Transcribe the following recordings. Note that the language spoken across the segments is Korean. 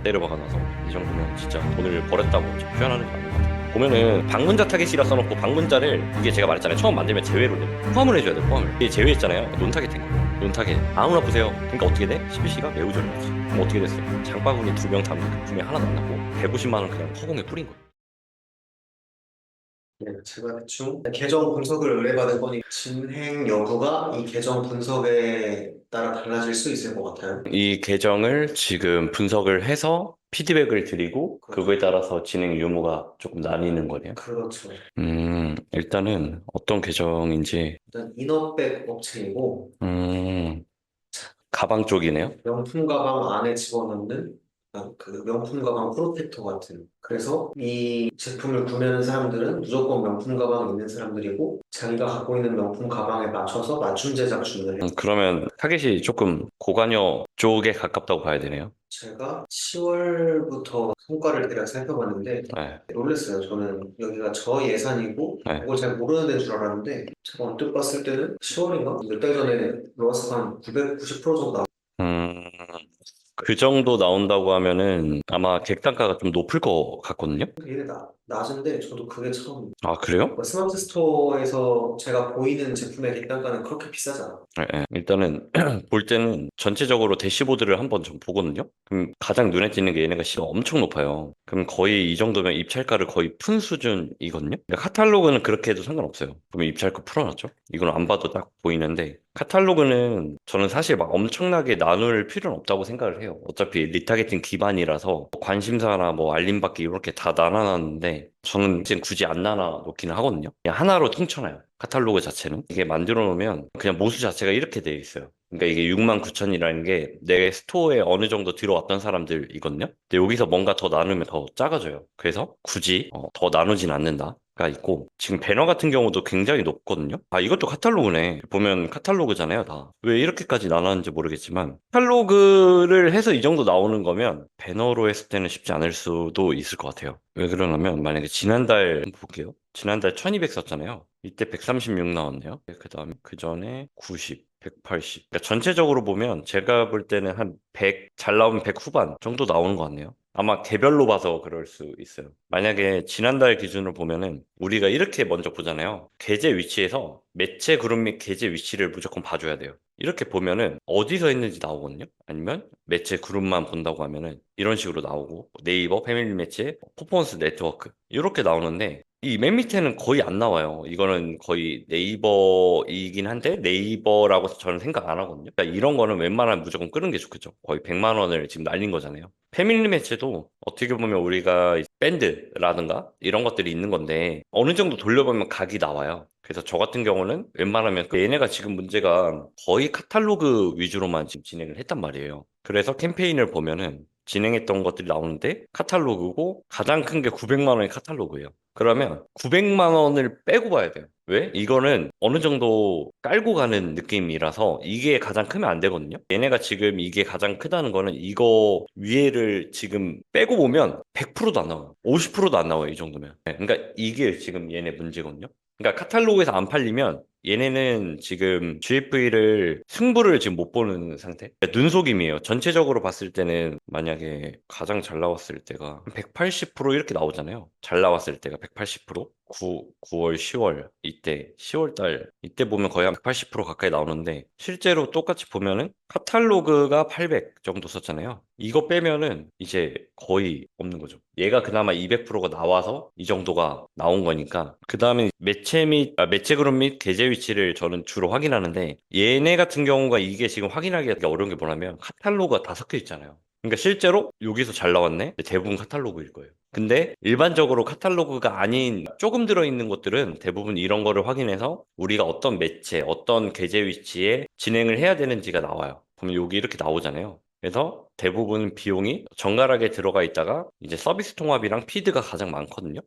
때려박아 놔서 이 정도면 진짜 돈을 벌었다고 표현하는 게 맞는 것 같아요. 보면은 방문자 타겟이라 써놓고 방문자를 이게 제가 말했잖아요. 처음 만들면 제외로 돼. 포함을 해줘야 돼. 포함을. 이게 제외했잖아요. 논타겟인 거예요. 논타겟 아무나 보세요. 그러니까 어떻게 돼? CPC가 매우 저렴하지. 그럼 어떻게 됐어요? 장바구니 2명 담는 그 품에 하나도 안 났고 150만 원 그냥 허공에 뿌린 거예요. 네, 제가 대충 계정 분석을 의뢰받은 거니 진행 여부가 이 계정 분석에 따라 달라질 수 있을 것 같아요. 이 계정을 지금 분석을 해서 피드백을 드리고 그거에 따라서 진행 유무가 조금 나뉘는 거네요. 그렇죠. 일단은 어떤 계정인지, 일단 인업백 업체이고 가방 쪽이네요. 명품 가방 안에 집어넣는 그 명품 가방 프로텍터 같은. 그래서 이 제품을 구매하는 사람들은 무조건 명품 가방이 있는 사람들이고 자기가 갖고 있는 명품 가방에 맞춰서 맞춤 제작 주문을 해요. 그러면 타겟이 조금 고관여 쪽에 가깝다고 봐야 되네요. 제가 10월부터 성과를 대략 살펴봤는데 네, 놀랐어요. 저는 여기가 저 예산이고 네. 그걸 잘 모르는 데인 줄 알았는데 제가 언뜻 봤을 때는 10월인가? 몇 달 전에 로아스가 한 990% 정도 나왔어요. 음, 그 정도 나온다고 하면은 아마 객단가가 좀 높을 것 같거든요. 이게 낮은데 저도 그게 처음. 아, 그래요? 스마트 스토어에서 제가 보이는 제품의 객단가는 그렇게 비싸지 않아요. 네, 네. 일단은 볼 때는 전체적으로 대시보드를 한번 좀 보거든요. 그럼 가장 눈에 띄는 게 얘네가 시가 엄청 높아요. 그럼 거의 이 정도면 입찰가를 거의 푼 수준이거든요. 근데 카탈로그는 그렇게 해도 상관없어요. 그러면 입찰가 풀어놨죠. 이건 안 봐도 딱 보이는데 카탈로그는 저는 사실 막 엄청나게 나눌 필요는 없다고 생각을 해요. 어차피 리타게팅 기반이라서 관심사나 뭐 알림받기 이렇게 다 나눠놨는데 저는 이제 굳이 안 나눠 놓기는 하거든요. 그냥 하나로 통쳐놔요. 카탈로그 자체는. 이게 만들어 놓으면 그냥 모수 자체가 이렇게 되어 있어요. 그러니까 이게 69,000이라는 게 내 스토어에 어느 정도 들어왔던 사람들이거든요. 근데 여기서 뭔가 더 나누면 더 작아져요. 그래서 굳이 더 나누진 않는다. 가 있고 지금 배너 같은 경우도 굉장히 높거든요. 아 이것도 카탈로그네. 보면 카탈로그잖아요, 다. 왜 이렇게까지 나눴는지 모르겠지만 카탈로그를 해서 이 정도 나오는 거면 배너로 했을 때는 쉽지 않을 수도 있을 것 같아요. 왜 그러냐면 만약에 지난달 한번 볼게요. 지난달 1200 썼잖아요. 이때 136 나왔네요. 그 다음에 그 전에 90, 180. 그러니까 전체적으로 보면 제가 볼 때는 한 100, 잘 나오면 100 후반 정도 나오는 것 같네요. 아마 개별로 봐서 그럴 수 있어요. 만약에 지난달 기준으로 보면은 우리가 이렇게 먼저 보잖아요. 계제 위치에서 매체 그룹 및 계제 위치를 무조건 봐줘야 돼요. 이렇게 보면은 어디서 했는지 나오거든요. 아니면 매체 그룹만 본다고 하면은 이런 식으로 나오고 네이버, 패밀리 매체, 퍼포먼스 네트워크 이렇게 나오는데 이 맨 밑에는 거의 안 나와요. 이거는 거의 네이버이긴 한데 네이버라고 저는 생각 안 하거든요. 그러니까 이런 거는 웬만하면 무조건 끄는 게 좋겠죠. 거의 100만 원을 지금 날린 거잖아요. 패밀리 매체도 어떻게 보면 우리가 밴드라든가 이런 것들이 있는 건데 어느 정도 돌려보면 각이 나와요. 그래서 저 같은 경우는 웬만하면 얘네가 지금 문제가 거의 카탈로그 위주로만 지금 진행을 했단 말이에요. 그래서 캠페인을 보면은 진행했던 것들이 나오는데 카탈로그고 가장 큰 게 900만 원의 카탈로그예요. 그러면 900만 원을 빼고 봐야 돼요. 왜? 이거는 어느 정도 깔고 가는 느낌이라서 이게 가장 크면 안 되거든요. 얘네가 지금 이게 가장 크다는 거는 이거 위에를 지금 빼고 보면 100%도 안 나와요. 50%도 안 나와요. 이 정도면. 네, 그러니까 이게 지금 얘네 문제거든요. 그러니까 카탈로그에서 안 팔리면 얘네는 지금 GFE를 승부를 지금 못 보는 상태? 그러니까 눈속임이에요. 전체적으로 봤을 때는 만약에 가장 잘 나왔을 때가 180% 이렇게 나오잖아요. 잘 나왔을 때가 180%? 9월, 10월 이때 10월 달 이때 보면 거의 한 180% 가까이 나오는데 실제로 똑같이 보면은 카탈로그가 800 정도 썼잖아요. 이거 빼면은 이제 거의 없는 거죠. 얘가 그나마 200%가 나와서 이 정도가 나온 거니까 그 다음에 매체 그룹 및 계제 위치를 저는 주로 확인하는데 얘네 같은 경우가 이게 지금 확인하기가 어려운 게 뭐냐면 카탈로그가 다 섞여 있잖아요. 그러니까 실제로 여기서 잘 나왔네? 대부분 카탈로그일 거예요. 근데 일반적으로 카탈로그가 아닌 조금 들어있는 것들은 대부분 이런 거를 확인해서 우리가 어떤 매체, 어떤 계제 위치에 진행을 해야 되는지가 나와요. 그럼 여기 이렇게 나오잖아요. 그래서 대부분 비용이 정갈하게 들어가 있다가 이제 서비스 통합이랑 피드가 가장 많거든요.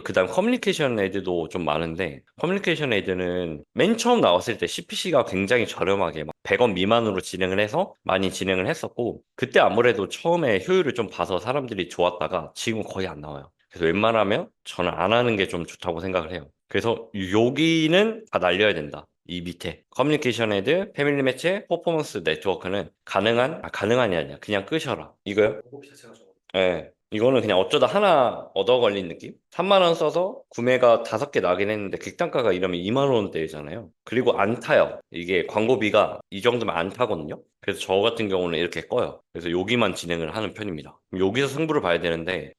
그다음 커뮤니케이션 애드도 좀 많은데 커뮤니케이션 애드는 맨 처음 나왔을 때 CPC가 굉장히 저렴하게 막 100원 미만으로 진행을 해서 많이 진행을 했었고 그때 아무래도 처음에 효율을 좀 봐서 사람들이 좋았다가 지금 거의 안 나와요. 그래서 웬만하면 저는 안 하는 게 좀 좋다고 생각을 해요. 그래서 여기는 다 날려야 된다. 이 밑에 커뮤니케이션 애드, 패밀리 매체, 퍼포먼스 네트워크는 가능한이 아니야. 그냥 끄셔라. 이거요? 보고 자체가 적어. 예. 이거는 그냥 어쩌다 하나 얻어 걸린 느낌? 3만 원 써서 구매가 5개 나긴 했는데 극단가가 이러면 2만 원대잖아요. 그리고 안 타요. 이게 광고비가 이 정도면 안 타거든요. 그래서 저 같은 경우는 이렇게 꺼요. 그래서 여기만 진행을 하는 편입니다. 그럼 여기서 승부를 봐야 되는데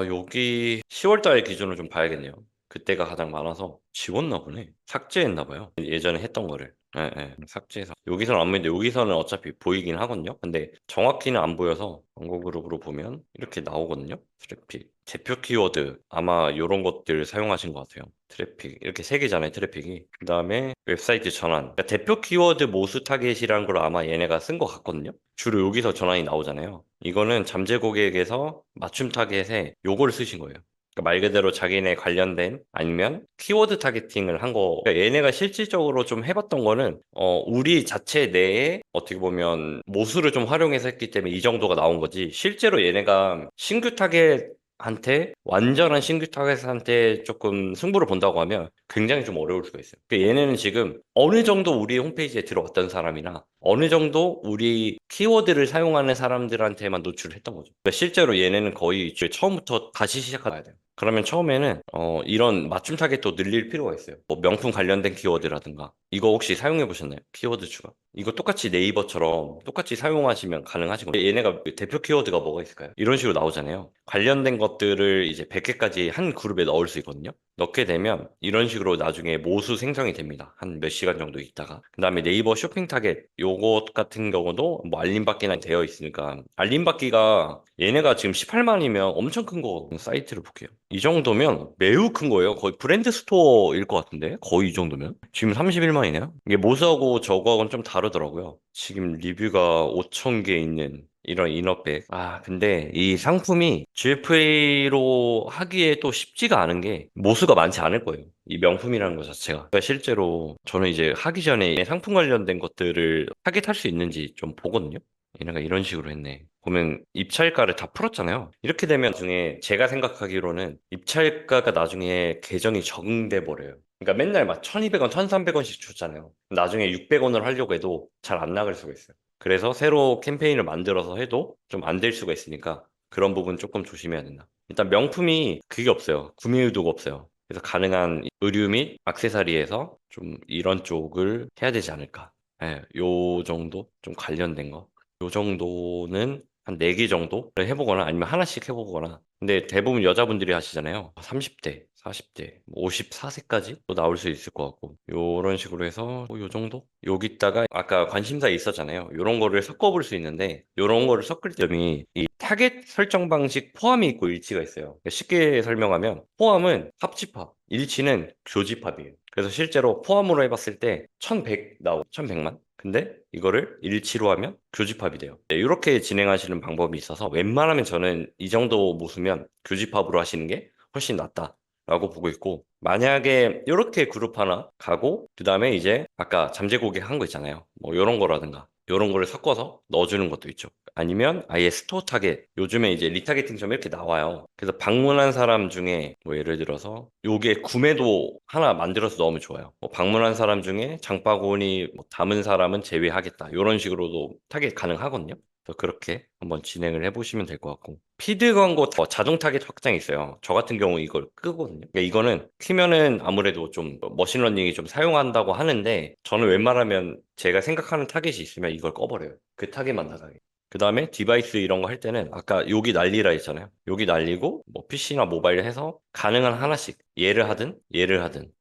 여기 10월 달 기준으로 좀 봐야겠네요. 그때가 가장 많아서 지웠나 보네. 삭제했나 봐요. 예전에 했던 거를. 예, 예. 삭제해서. 여기서는 안 보이는데 여기서는 어차피 보이긴 하거든요. 근데 정확히는 안 보여서 광고 그룹으로 보면 이렇게 나오거든요. 트래픽. 대표 키워드 아마 이런 것들 사용하신 것 같아요. 트래픽. 이렇게 세 개잖아요, 트래픽이. 그 다음에 웹사이트 전환. 그러니까 대표 키워드 모수 타겟이라는 걸 아마 얘네가 쓴 것 같거든요. 주로 여기서 전환이 나오잖아요. 이거는 잠재 고객에서 맞춤 타겟에 요거를 쓰신 거예요. 그러니까 말 그대로 자기네 관련된 아니면 키워드 타겟팅을 한 거. 그러니까 얘네가 실질적으로 좀 해봤던 거는 우리 자체 내에 어떻게 보면 모수를 좀 활용해서 했기 때문에 이 정도가 나온 거지. 실제로 얘네가 신규 타겟한테 완전한 신규 타겟한테 조금 승부를 본다고 하면 굉장히 좀 어려울 수가 있어요. 그러니까 얘네는 지금 어느 정도 우리 홈페이지에 들어왔던 사람이나 어느 정도 우리 키워드를 사용하는 사람들한테만 노출을 했던 거죠. 그러니까 실제로 얘네는 거의 이제 처음부터 다시 시작해야 돼요. 그러면 처음에는 이런 맞춤 타겟도 늘릴 필요가 있어요. 뭐 명품 관련된 키워드라든가 이거 혹시 사용해 보셨나요? 키워드 추가. 이거 똑같이 네이버처럼 똑같이 사용하시면 가능하신 거예요. 얘네가 대표 키워드가 뭐가 있을까요? 이런 식으로 나오잖아요. 관련된 것들을 이제 100개까지 한 그룹에 넣을 수 있거든요. 넣게 되면 이런 식으로 나중에 모수 생성이 됩니다. 한 몇 시간 정도 있다가. 그 다음에 네이버 쇼핑 타겟 요것 같은 경우도 뭐 알림 받기나 되어 있으니까 알림 받기가 얘네가 지금 18만이면 엄청 큰 거 사이트를 볼게요. 이 정도면 매우 큰 거예요. 거의 브랜드 스토어일 것 같은데 거의 이 정도면 지금 31만이네요. 이게 모스하고 저거하고는 좀 다르더라고요. 지금 리뷰가 5천 개 있는 이런 이너백. 근데 이 상품이 GFA로 하기에 또 쉽지가 않은 게 모수가 많지 않을 거예요. 이 명품이라는 것 자체가. 그러니까 실제로 저는 이제 하기 전에 상품 관련된 것들을 타겟할 수 있는지 좀 보거든요. 얘네가 이런 식으로 했네. 보면 입찰가를 다 풀었잖아요. 이렇게 되면 나중에 제가 생각하기로는 입찰가가 나중에 계정이 적응돼 버려요. 그러니까 맨날 막 1200원, 1300원씩 줬잖아요. 나중에 600원을 하려고 해도 잘 안 나갈 수가 있어요. 그래서 새로 캠페인을 만들어서 해도 좀 안 될 수가 있으니까 그런 부분 조금 조심해야 된다. 일단 명품이 그게 없어요. 구매 의도가 없어요. 그래서 가능한 의류 및 액세서리에서 좀 이런 쪽을 해야 되지 않을까. 예, 요 정도 좀 관련된 거. 요 정도는 한 4개 정도를 해보거나 아니면 하나씩 해보거나. 근데 대부분 여자분들이 하시잖아요. 30대, 40대, 54세까지 또 나올 수 있을 것 같고. 요런 식으로 해서 뭐요 정도? 여기다가 아까 관심사 있었잖아요. 요런 거를 섞어볼 수 있는데 요런 거를 섞을 점이 이 타겟 설정 방식 포함이 있고 일치가 있어요. 그러니까 쉽게 설명하면 포함은 합집합, 일치는 교집합이에요. 그래서 실제로 포함으로 해봤을 때 1100 나오고 1100만? 근데 이거를 일치로 하면 교집합이 돼요. 네, 이렇게 진행하시는 방법이 있어서 웬만하면 저는 이 정도 모수면 교집합으로 하시는 게 훨씬 낫다라고 보고 있고 만약에 이렇게 그룹 하나 가고 그 다음에 이제 아까 잠재 고객 한 거 있잖아요. 뭐 이런 거라든가 이런 거를 섞어서 넣어주는 것도 있죠. 아니면 아예 스토어 타겟 요즘에 이제 리타겟팅점 이렇게 나와요. 그래서 방문한 사람 중에 뭐 예를 들어서 요게 구매도 하나 만들어서 넣으면 좋아요. 뭐 방문한 사람 중에 장바구니 뭐 담은 사람은 제외하겠다. 이런 식으로도 타겟 가능하거든요. 그래서 그렇게 한번 진행을 해보시면 될 것 같고 피드 광고 자동 타겟 확장이 있어요. 저 같은 경우 이걸 끄거든요. 그러니까 이거는 키면은 아무래도 좀 머신러닝이 좀 사용한다고 하는데 저는 웬만하면 제가 생각하는 타겟이 있으면 이걸 꺼버려요. 그 타겟만 나가게. 그 다음에 디바이스 이런 거 할 때는 아까 여기 날리라 했잖아요. 여기 날리고 뭐 PC나 모바일 해서 가능한 하나씩 얘를 하든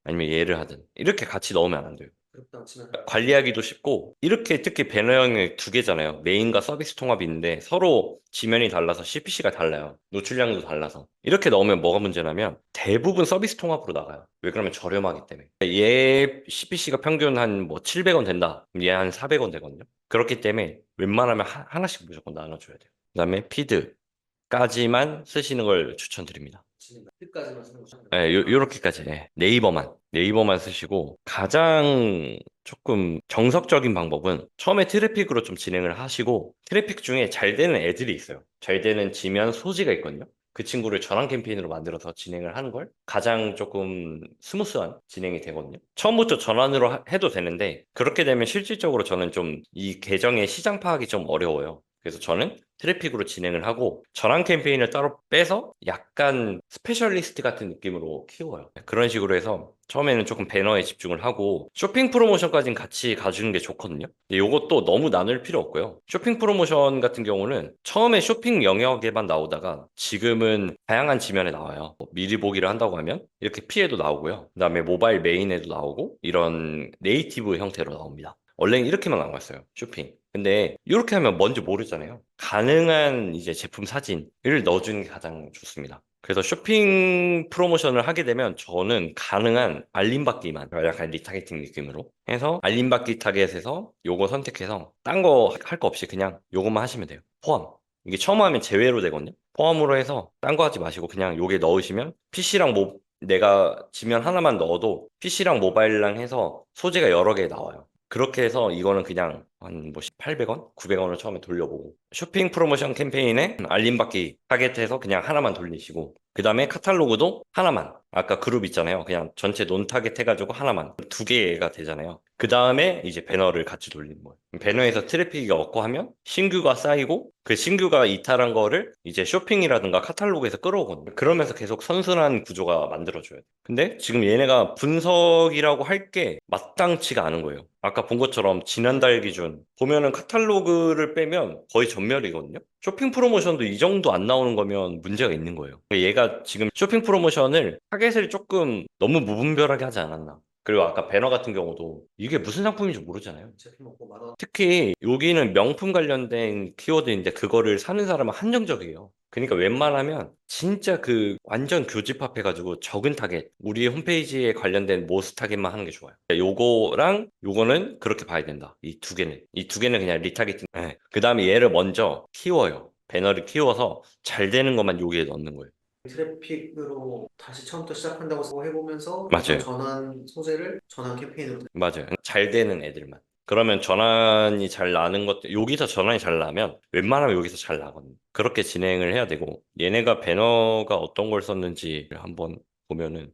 아니면 얘를 하든 이렇게 같이 넣으면 안 돼요. 그렇다 치면 관리하기도 쉽고 이렇게 특히 배너형이 2개잖아요. 메인과 서비스 통합이 있는데 서로 지면이 달라서 CPC가 달라요. 노출량도 달라서 이렇게 넣으면 뭐가 문제냐면 대부분 서비스 통합으로 나가요. 왜 그러면 저렴하기 때문에 얘 CPC가 평균 한 뭐 700원 된다. 얘 한 400원 되거든요. 그렇기 때문에 웬만하면 하나씩 무조건 나눠줘야 돼요. 그다음에 피드까지만 쓰시는 걸 추천드립니다. 지금 끝까지만 쓰는 거죠. 네, 요렇게까지. 네. 네이버만 쓰시고, 가장 조금 정석적인 방법은 처음에 트래픽으로 좀 진행을 하시고, 트래픽 중에 잘 되는 애들이 있어요. 잘 되는 지면 소지가 있거든요. 그 친구를 전환 캠페인으로 만들어서 진행을 하는 걸 가장 조금 스무스한 진행이 되거든요. 처음부터 전환으로 해도 되는데, 그렇게 되면 실질적으로 저는 좀 이 계정의 시장 파악이 좀 어려워요. 그래서 저는 트래픽으로 진행을 하고 전환 캠페인을 따로 빼서 약간 스페셜리스트 같은 느낌으로 키워요. 그런 식으로 해서 처음에는 조금 배너에 집중을 하고 쇼핑 프로모션까지는 같이 가주는 게 좋거든요. 근데 요것도 너무 나눌 필요 없고요. 쇼핑 프로모션 같은 경우는 처음에 쇼핑 영역에만 나오다가 지금은 다양한 지면에 나와요. 뭐 미리 보기를 한다고 하면 이렇게 P에도 나오고요. 그다음에 모바일 메인에도 나오고 이런 네이티브 형태로 나옵니다. 원래는 이렇게만 나왔어요. 쇼핑. 근데 이렇게 하면 뭔지 모르잖아요. 가능한 이제 제품 사진을 넣어주는 게 가장 좋습니다. 그래서 쇼핑 프로모션을 하게 되면 저는 가능한 알림받기만 약간 리타게팅 느낌으로 해서 알림받기 타겟에서 요거 선택해서 딴 거 할 거 없이 그냥 요것만 하시면 돼요. 포함. 이게 처음 하면 제외로 되거든요. 포함으로 해서 딴 거 하지 마시고 그냥 요게 넣으시면 PC랑 내가 지면 하나만 넣어도 PC랑 모바일랑 해서 소재가 여러 개 나와요. 그렇게 해서 이거는 그냥 한 뭐 800원? 900원을 처음에 돌려보고 쇼핑 프로모션 캠페인에 알림받기 타겟해서 그냥 하나만 돌리시고 그 다음에 카탈로그도 하나만 아까 그룹 있잖아요. 그냥 전체 논 타겟 해가지고 하나만 두 개가 되잖아요. 그 다음에 이제 배너를 같이 돌리는 거예요. 배너에서 트래픽이 없고 하면 신규가 쌓이고 그 신규가 이탈한 거를 이제 쇼핑이라든가 카탈로그에서 끌어오거든요. 그러면서 계속 선순환 구조가 만들어져요. 근데 지금 얘네가 분석이라고 할 게 마땅치가 않은 거예요. 아까 본 것처럼 지난달 기준 보면은 카탈로그를 빼면 거의 전멸이거든요. 쇼핑 프로모션도 이 정도 안 나오는 거면 문제가 있는 거예요. 얘가 지금 쇼핑 프로모션을 타겟을 조금 너무 무분별하게 하지 않았나. 그리고 아까 배너 같은 경우도 이게 무슨 상품인지 모르잖아요. 제품 먹고 만원. 특히 여기는 명품 관련된 키워드인데 그거를 사는 사람은 한정적이에요. 그러니까 웬만하면 진짜 그 완전 교집합해가지고 적은 타겟, 우리 홈페이지에 관련된 모스 타겟만 하는 게 좋아요. 요거랑 요거는 그렇게 봐야 된다. 이 두 개는. 이 두 개는 그냥 리타겟팅. 네. 그 다음에 얘를 먼저 키워요. 배너를 키워서 잘 되는 것만 여기에 넣는 거예요. 트래픽으로 다시 처음부터 시작한다고 해보면서 이번 맞아요. 전환 소재를 전환 캠페인으로. 맞아요. 잘 되는 애들만. 그러면 전환이 잘 나는 것도, 여기서 전환이 잘 나면 웬만하면 여기서 잘 나거든요. 그렇게 진행을 해야 되고, 얘네가 배너가 어떤 걸 썼는지 한번 보면은,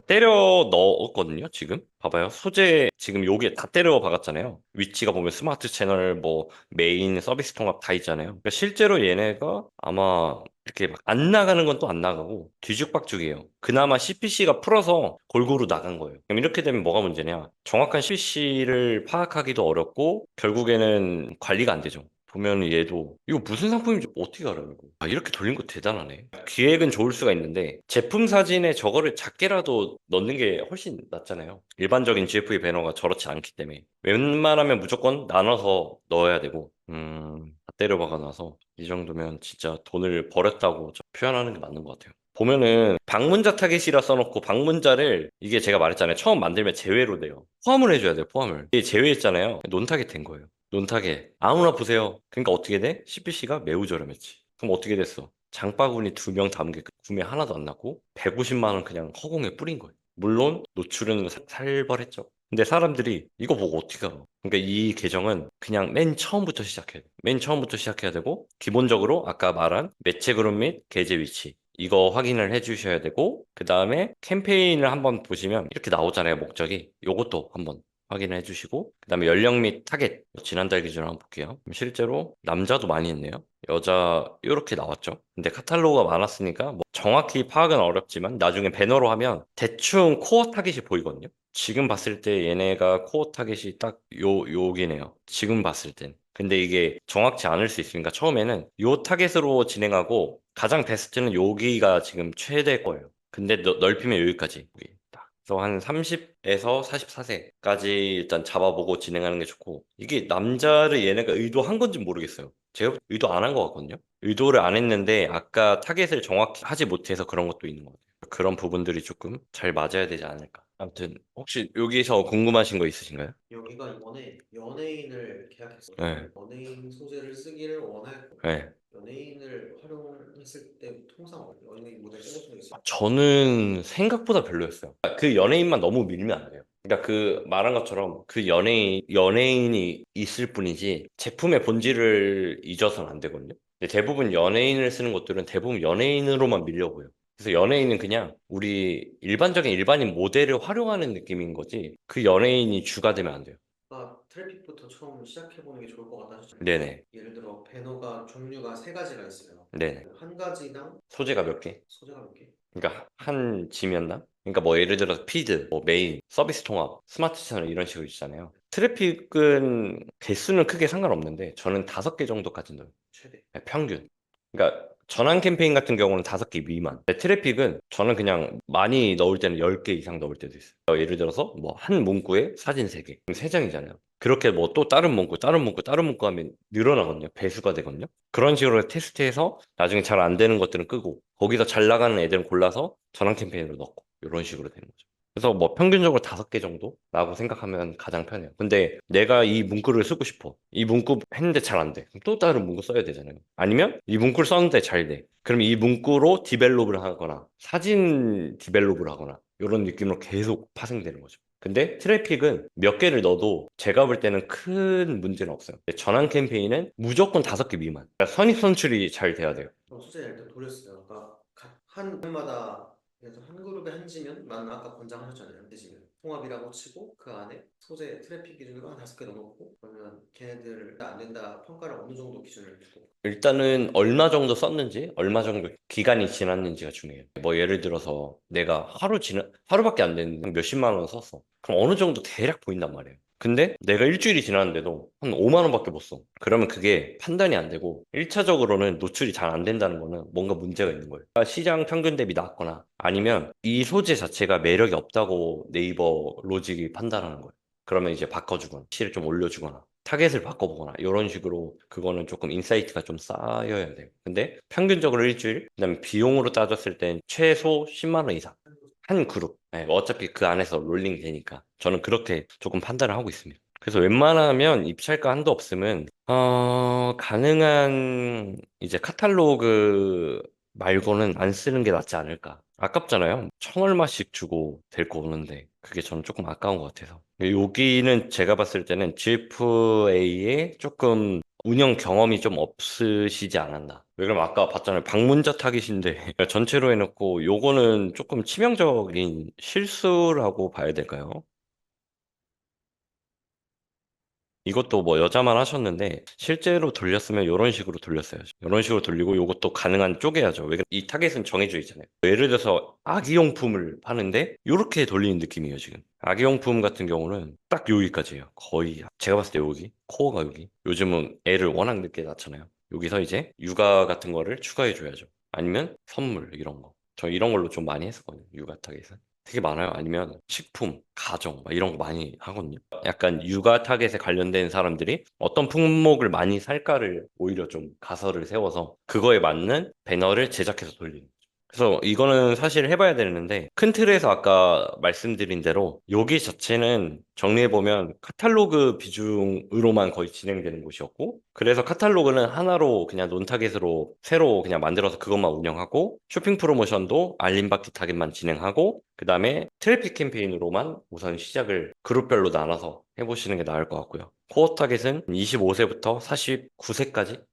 때려 넣었거든요, 지금. 봐봐요. 소재, 지금 여기에 다 때려 박았잖아요. 위치가 보면 스마트 채널, 뭐, 메인 서비스 통합 다 있잖아요. 그러니까 실제로 얘네가 아마 이렇게 막 안 나가는 건 또 안 나가고 뒤죽박죽이에요. 그나마 CPC가 풀어서 골고루 나간 거예요. 그럼 이렇게 되면 뭐가 문제냐? 정확한 CPC를 파악하기도 어렵고 결국에는 관리가 안 되죠. 보면 얘도 이거 무슨 상품인지 어떻게 알아요? 이거? 아, 이렇게 돌린 거 대단하네. 기획은 좋을 수가 있는데 제품 사진에 저거를 작게라도 넣는 게 훨씬 낫잖아요. 일반적인 GFE 배너가 저렇지 않기 때문에 웬만하면 무조건 나눠서 넣어야 되고 다 때려박아 놔서 이 정도면 진짜 돈을 버렸다고 표현하는 게 맞는 것 같아요. 보면은 방문자 타겟이라 써놓고 방문자를 이게 제가 말했잖아요. 처음 만들면 제외로 돼요. 포함을 해줘야 돼요. 포함을. 이게 제외했잖아요. 논 타겟 된 거예요. 논 타겟. 아무나 보세요. 그러니까 어떻게 돼? CPC가 매우 저렴했지. 그럼 어떻게 됐어? 장바구니 2명 담은 게 구매 하나도 안 났고 150만 원 그냥 허공에 뿌린 거예요. 물론 노출은 살벌했죠. 근데 사람들이 이거 보고 어떻게 알아? 그러니까 이 계정은 그냥 맨 처음부터 시작해야 돼. 맨 처음부터 시작해야 되고 기본적으로 아까 말한 매체 그룹 및 게재 위치 이거 확인을 해 주셔야 되고 그 다음에 캠페인을 한번 보시면 이렇게 나오잖아요. 목적이. 요것도 한번 확인을 해주시고 그 다음에 연령 및 타겟 지난달 기준으로 한번 볼게요. 실제로 남자도 많이 있네요. 여자 이렇게 나왔죠. 근데 카탈로그가 많았으니까 뭐 정확히 파악은 어렵지만 나중에 배너로 하면 대충 코어 타겟이 보이거든요. 지금 봤을 때 얘네가 코어 타겟이 딱 요기네요. 지금 봤을 땐. 근데 이게 정확치 않을 수 있으니까 처음에는 요 타겟으로 진행하고 가장 베스트는 여기가 지금 최대 거예요. 근데 넓히면 여기까지. 여기 딱. 그래서 한 30에서 44세까지 일단 잡아보고 진행하는 게 좋고 이게 남자를 얘네가 의도한 건지 모르겠어요. 제가 의도 안 한 것 같거든요. 의도를 안 했는데 아까 타겟을 정확히 하지 못해서 그런 것도 있는 것 같아요. 그런 부분들이 조금 잘 맞아야 되지 않을까. 아무튼 혹시 여기서 궁금하신 거 있으신가요? 여기가 이번에 연예인을 계약했어요. 네, 연예인 소재를 쓰기를 원했고 네. 연예인을 활용했을 때 통상 연예인 모델 써본 적 있어요? 저는 생각보다 별로였어요. 그 연예인만 너무 밀면 안 돼요. 그러니까 그 말한 것처럼 그 연예인이 있을 뿐이지 제품의 본질을 잊어서는 안 되거든요. 근데 대부분 연예인을 쓰는 것들은 대부분 연예인으로만 밀려고요. 그래서 연예인은 그냥 우리 일반적인 일반인 모델을 활용하는 느낌인 거지 그 연예인이 주가 되면 안 돼요. 아, 트래픽부터 처음 시작해보는 게 좋을 것 같다 하셨잖아요. 네네. 예를 들어 배너가 종류가 세 가지가 있어요. 네네. 한 가지당 소재가 몇 개? 소재가 몇 개? 그러니까 한 짐이었나? 그러니까 뭐 예를 들어서 피드, 뭐 메인, 서비스 통합, 스마트 채널 이런 식으로 있잖아요. 트래픽은 개수는 크게 상관없는데 저는 5개 정도까지 넣어요. 최대. 평균. 그러니까 전환 캠페인 같은 경우는 5개 미만. 근데 트래픽은 저는 그냥 많이 넣을 때는 10개 이상 넣을 때도 있어요. 예를 들어서 뭐 한 문구에 사진 3개. 그럼 3장이잖아요. 그렇게 뭐 또 다른 문구, 다른 문구, 다른 문구 하면 늘어나거든요. 배수가 되거든요. 그런 식으로 테스트해서 나중에 잘 안 되는 것들은 끄고 거기서 잘 나가는 애들은 골라서 전환 캠페인으로 넣고 이런 식으로 되는 거죠. 그래서 뭐 평균적으로 5개 정도라고 생각하면 가장 편해요. 근데 내가 이 문구를 쓰고 싶어. 이 문구 했는데 잘 안 돼. 그럼 또 다른 문구 써야 되잖아요. 아니면 이 문구를 썼는데 잘 돼. 그럼 이 문구로 디벨롭을 하거나 사진 디벨롭을 하거나 이런 느낌으로 계속 파생되는 거죠. 근데 트래픽은 몇 개를 넣어도 제가 볼 때는 큰 문제는 없어요. 근데 전환 캠페인은 무조건 5개 미만. 그러니까 선입 선출이 잘 돼야 돼요. 소재 일단 돌렸어요. 그러니까 한 그룹마다 그래서 한 그룹에 한 지면만 아까 권장하셨잖아요. 한 지면 통합이라고 치고 그 안에 소재 트래픽 기준으로 한 5개 넣어놓고 그러면 걔네들 안 된다 평가를 어느 정도 기준을 두고 일단은 얼마 정도 썼는지, 얼마 정도 기간이 지났는지가 중요해요. 뭐 예를 들어서 내가 하루밖에 안 됐는데 몇십만 원 썼어. 그럼 어느 정도 대략 보인단 말이에요. 근데 내가 일주일이 지났는데도 한 5만 원밖에 못 써. 그러면 그게 판단이 안 되고 1차적으로는 노출이 잘 안 된다는 거는 뭔가 문제가 있는 거예요. 그러니까 시장 평균 대비 낮거나 아니면 이 소재 자체가 매력이 없다고 네이버 로직이 판단하는 거예요. 그러면 이제 바꿔주거나 실을 좀 올려주거나 타겟을 바꿔보거나 이런 식으로 그거는 조금 인사이트가 좀 쌓여야 돼요. 근데 평균적으로 일주일, 그다음에 비용으로 따졌을 땐 최소 10만 원 이상 한 그룹. 네, 어차피 그 안에서 롤링이 되니까 저는 그렇게 조금 판단을 하고 있습니다. 그래서 웬만하면 입찰가 한도 없으면 가능한 이제 카탈로그 말고는 안 쓰는 게 낫지 않을까. 아깝잖아요. 천 얼마씩 주고 될 거 오는데 그게 저는 조금 아까운 것 같아서. 여기는 제가 봤을 때는 GFA에 조금 운영 경험이 좀 없으시지 않았나. 왜 그러면 아까 봤잖아요. 방문자 타깃인데 전체로 해놓고 요거는 조금 치명적인 실수라고 봐야 될까요? 이것도 뭐 여자만 하셨는데 실제로 돌렸으면 이런 식으로 돌렸어요. 이런 식으로 돌리고 이것도 가능한 쪼개야죠. 왜 이 타겟은 정해져 있잖아요. 예를 들어서 아기용품을 파는데 이렇게 돌리는 느낌이에요, 지금. 아기용품 같은 경우는 딱 여기까지예요. 거의 제가 봤을 때 여기, 코어가 여기. 요즘은 애를 워낙 늦게 낳잖아요. 여기서 이제 육아 같은 거를 추가해 줘야죠. 아니면 선물 이런 거. 저 이런 걸로 좀 많이 했었거든요. 육아 타겟은. 되게 많아요. 아니면 식품, 가정 막 이런 거 많이 하거든요. 약간 육아 타겟에 관련된 사람들이 어떤 품목을 많이 살까를 오히려 좀 가설을 세워서 그거에 맞는 배너를 제작해서 돌리는. 그래서 이거는 사실 해봐야 되는데 큰 틀에서 아까 말씀드린 대로 여기 자체는 정리해보면 카탈로그 비중으로만 거의 진행되는 곳이었고 그래서 카탈로그는 하나로 그냥 논타겟으로 새로 그냥 만들어서 그것만 운영하고 쇼핑 프로모션도 알림받기 타겟만 진행하고 그 다음에 트래픽 캠페인으로만 우선 시작을 그룹별로 나눠서 해보시는 게 나을 것 같고요. 코어 타겟은 25세부터 49세까지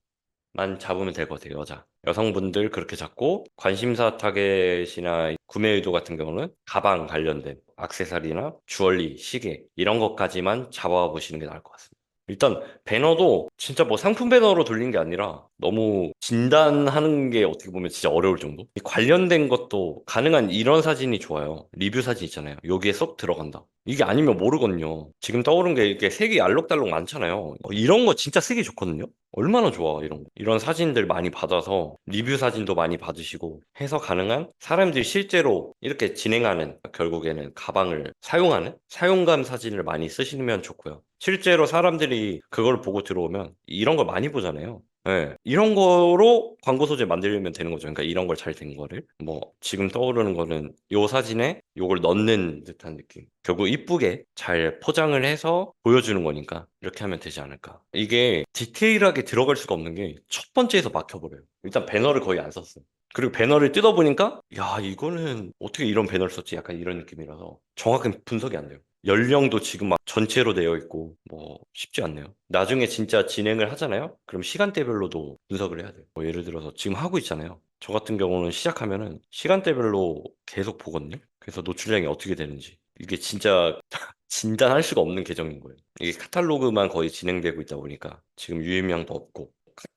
만 잡으면 될 것 같아요, 여성분들 그렇게 잡고, 관심사 타겟이나 구매 의도 같은 경우는 가방 관련된 액세서리나 주얼리, 시계, 이런 것까지만 잡아보시는 게 나을 것 같습니다. 일단, 배너도 진짜 뭐 상품 배너로 돌린 게 아니라 너무 진단하는 게 어떻게 보면 진짜 어려울 정도? 이 관련된 것도 가능한 이런 사진이 좋아요. 리뷰 사진 있잖아요. 여기에 쏙 들어간다. 이게 아니면 모르거든요. 지금 떠오른 게 이게 색이 알록달록 많잖아요. 이런 거 진짜 쓰기 좋거든요. 얼마나 좋아, 이런 거. 이런 사진들 많이 받아서 리뷰 사진도 많이 받으시고 해서 가능한 사람들이 실제로 이렇게 진행하는 결국에는 가방을 사용하는 사용감 사진을 많이 쓰시면 좋고요. 실제로 사람들이 그걸 보고 들어오면 이런 걸 많이 보잖아요. 네, 이런 거로 광고 소재 만들면 되는 거죠. 그러니까 이런 걸 잘 된 거를. 뭐, 지금 떠오르는 거는 요 사진에 요걸 넣는 듯한 느낌. 결국 이쁘게 잘 포장을 해서 보여주는 거니까 이렇게 하면 되지 않을까. 이게 디테일하게 들어갈 수가 없는 게 첫 번째에서 막혀버려요. 일단 배너를 거의 안 썼어요. 그리고 배너를 뜯어보니까 야, 이거는 어떻게 이런 배너를 썼지? 약간 이런 느낌이라서 정확한 분석이 안 돼요. 연령도 지금 막 전체로 되어 있고 뭐 쉽지 않네요. 나중에 진짜 진행을 하잖아요. 그럼 시간대별로도 분석을 해야 돼요. 뭐 예를 들어서 지금 하고 있잖아요. 저 같은 경우는 시작하면은 시간대별로 계속 보거든요. 그래서 노출량이 어떻게 되는지. 이게 진짜 진단할 수가 없는 계정인 거예요. 이게 카탈로그만 거의 진행되고 있다 보니까 지금 유입량도 없고.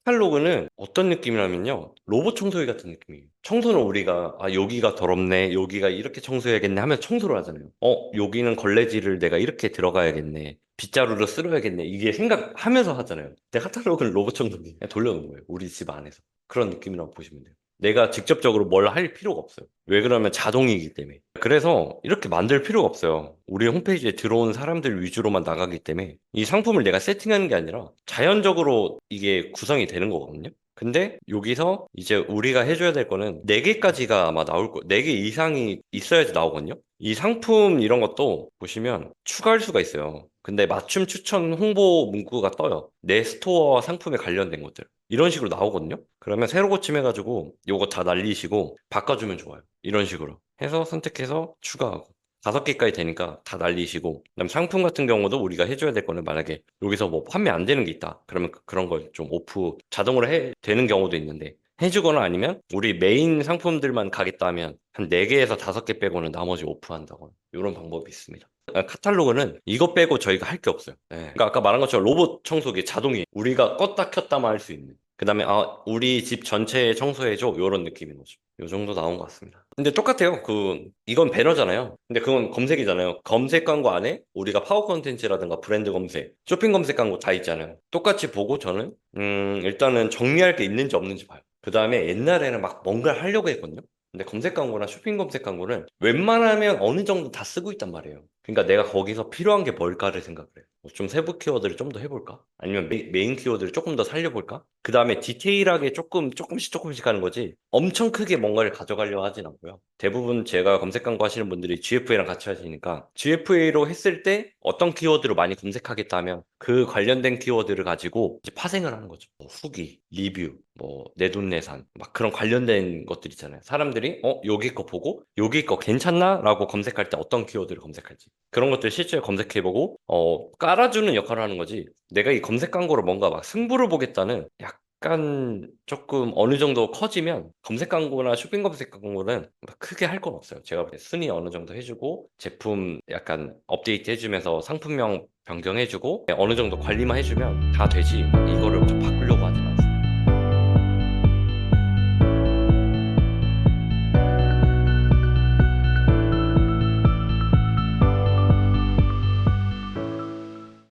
카탈로그는 어떤 느낌이냐면요. 로봇 청소기 같은 느낌이에요. 청소는 우리가 아 여기가 더럽네, 여기가 이렇게 청소해야겠네 하면 청소를 하잖아요. 여기는 걸레질을 내가 이렇게 들어가야겠네, 빗자루로 쓸어야겠네, 이게 생각하면서 하잖아요. 근데 카탈로그는 로봇 청소기 그냥 돌려놓은 거예요. 우리 집 안에서. 그런 느낌이라고 보시면 돼요. 내가 직접적으로 뭘 할 필요가 없어요. 왜 그러면 자동이기 때문에. 그래서 이렇게 만들 필요가 없어요. 우리 홈페이지에 들어온 사람들 위주로만 나가기 때문에 이 상품을 내가 세팅하는 게 아니라 자연적으로 이게 구성이 되는 거거든요. 근데 여기서 이제 우리가 해줘야 될 거는 4개까지가 아마 나올 거, 4개 이상이 있어야지 나오거든요. 이 상품 이런 것도 보시면 추가할 수가 있어요. 근데 맞춤 추천 홍보 문구가 떠요. 내 스토어 상품에 관련된 것들. 이런 식으로 나오거든요. 그러면 새로 고침해가지고 요거 다 날리시고 바꿔주면 좋아요. 이런 식으로 해서 선택해서 추가하고 5개까지 되니까 다 날리시고 그다음 상품 같은 경우도 우리가 해줘야 될 거는 만약에 여기서 뭐 판매 안 되는 게 있다. 그러면 그런 걸 좀 오프 자동으로 해 되는 경우도 있는데 해주거나 아니면 우리 메인 상품들만 가겠다 하면 한 4개에서 5개 빼고는 나머지 오프한다거나 이런 방법이 있습니다. 카탈로그는 이거 빼고 저희가 할 게 없어요. 네. 그러니까 아까 말한 것처럼 로봇 청소기 자동이 우리가 껐다 켰다만 할 수 있는. 그다음에 우리 집 전체 청소해줘 이런 느낌인 거죠. 요 정도 나온 것 같습니다. 근데 똑같아요. 이건 배너잖아요. 근데 그건 검색이잖아요. 검색 광고 안에 우리가 파워 컨텐츠라든가 브랜드 검색, 쇼핑 검색 광고 다 있잖아요. 똑같이 보고 저는 일단은 정리할 게 있는지 없는지 봐요. 그 다음에 옛날에는 막 뭔가를 하려고 했거든요. 근데 검색 광고나 쇼핑 검색 광고는 웬만하면 어느 정도 다 쓰고 있단 말이에요. 그러니까 내가 거기서 필요한 게 뭘까를 생각을 해요. 좀 세부 키워드를 좀 더 해볼까? 아니면 메인 키워드를 조금 더 살려볼까? 그 다음에 디테일하게 조금씩 하는 거지. 엄청 크게 뭔가를 가져가려고 하진 않고요. 대부분 제가 검색 광고 하시는 분들이 GFA랑 같이 하시니까 GFA로 했을 때 어떤 키워드로 많이 검색하겠다 하면 그 관련된 키워드를 가지고 이제 파생을 하는 거죠. 뭐 후기, 리뷰, 뭐 내돈내산 막 그런 관련된 것들 있잖아요. 사람들이 여기 거 보고 여기 거 괜찮나? 라고 검색할 때 어떤 키워드를 검색할지 그런 것들 실제로 검색해보고 깔아주는 역할을 하는 거지. 내가 이 검색 광고로 뭔가 막 승부를 보겠다는 약간 조금 어느 정도 커지면 검색 광고나 쇼핑 검색 광고는 막 크게 할 건 없어요. 제가 볼 때 순위 어느 정도 해주고 제품 약간 업데이트 해주면서 상품명 변경해주고 어느 정도 관리만 해주면 다 되지. 이거를 좀 바꾸려고 하지.